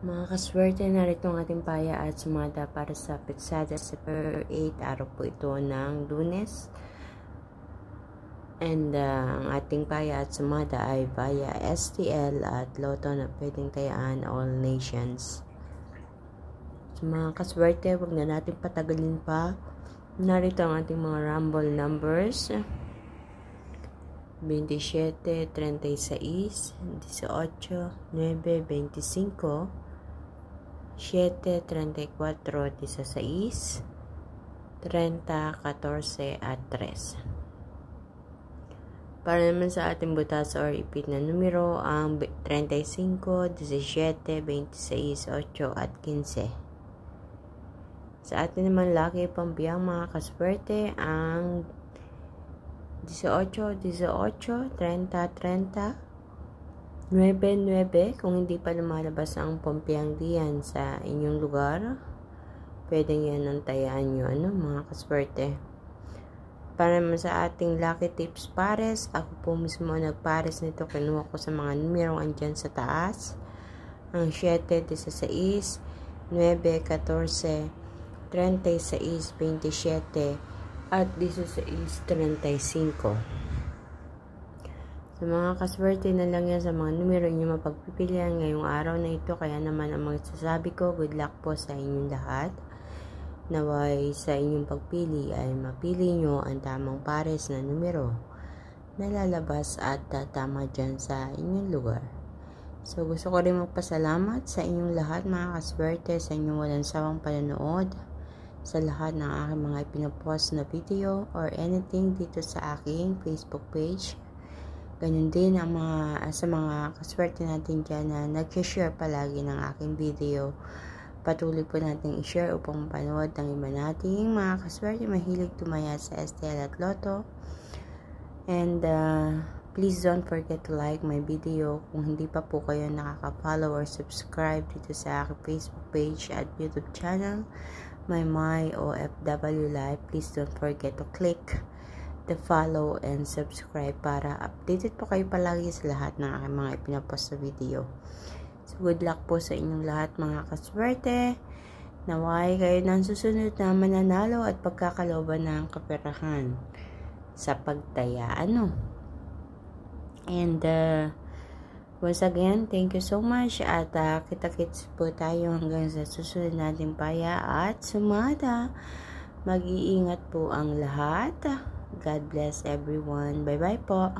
Mga kaswerte, narito ang ating paya at sumada para sa Petsada September 8, araw po ito ng Lunes. And ang ating paya at sumada ay via STL at Lotto na pwedeng tayaan all nations. So mga kaswerte, wag na natin patagalin pa. Narito ang ating mga rumble numbers: 27, 36, 18, 9, 25, 7, 34, 16, 30, 14, at 3. Para naman sa ating butas or ipit na numero, ang 35, 17, 26, 8, at 15. Sa atin naman lucky pambiyang mga kaswerte, ang 18, 18, 30, 30, 9, 9. Kung hindi pa lumalabas ang pampiyang diyan sa inyong lugar, pwedeng yan ang tayaan nyo, mga kaswerte. Para naman sa ating lucky tips pares, ako po mismo nagpares nito. Kinuha ko sa mga numero andyan sa taas. Ang 7, 16, 9, 14, 36, 27, at 16, 35. Sa mga kaswerte na lang yan sa mga numero inyo mapagpipilian ngayong araw na ito. Kaya naman ang magsasabi ko, good luck po sa inyong lahat. Naway sa inyong pagpili ay mapili nyo ang tamang pares na numero na lalabas at tatama dyan sa inyong lugar. So gusto ko rin magpasalamat sa inyong lahat mga kaswerte, sa inyong walang sawang panonood, sa lahat ng aking mga pinapost na video or anything dito sa aking Facebook page. Ganun din ang sa mga kaswerte natin dyan na nag-share palagi ng aking video. Patuloy po natin i-share upang mapanood ng iba nating mga kaswerte mahilig tumaya sa STL at Lotto. And please don't forget to like my video. Kung hindi pa po kayo nakaka-follow or subscribe dito sa aking Facebook page at YouTube channel, my OFW Life, please don't forget to click the follow and subscribe para updated po kayo palagi sa lahat ng aking mga ipinapost na video. So good luck po sa inyong lahat mga kaswerte. Naway kayo ng susunod na mananalo at pagkakalooban ng kaperahan sa pagtaya. And once again, thank you so much at kita-kits po tayo hanggang sa susunod nating paya at sumada. Mag-iingat po ang lahat. God bless everyone. Bye-bye po.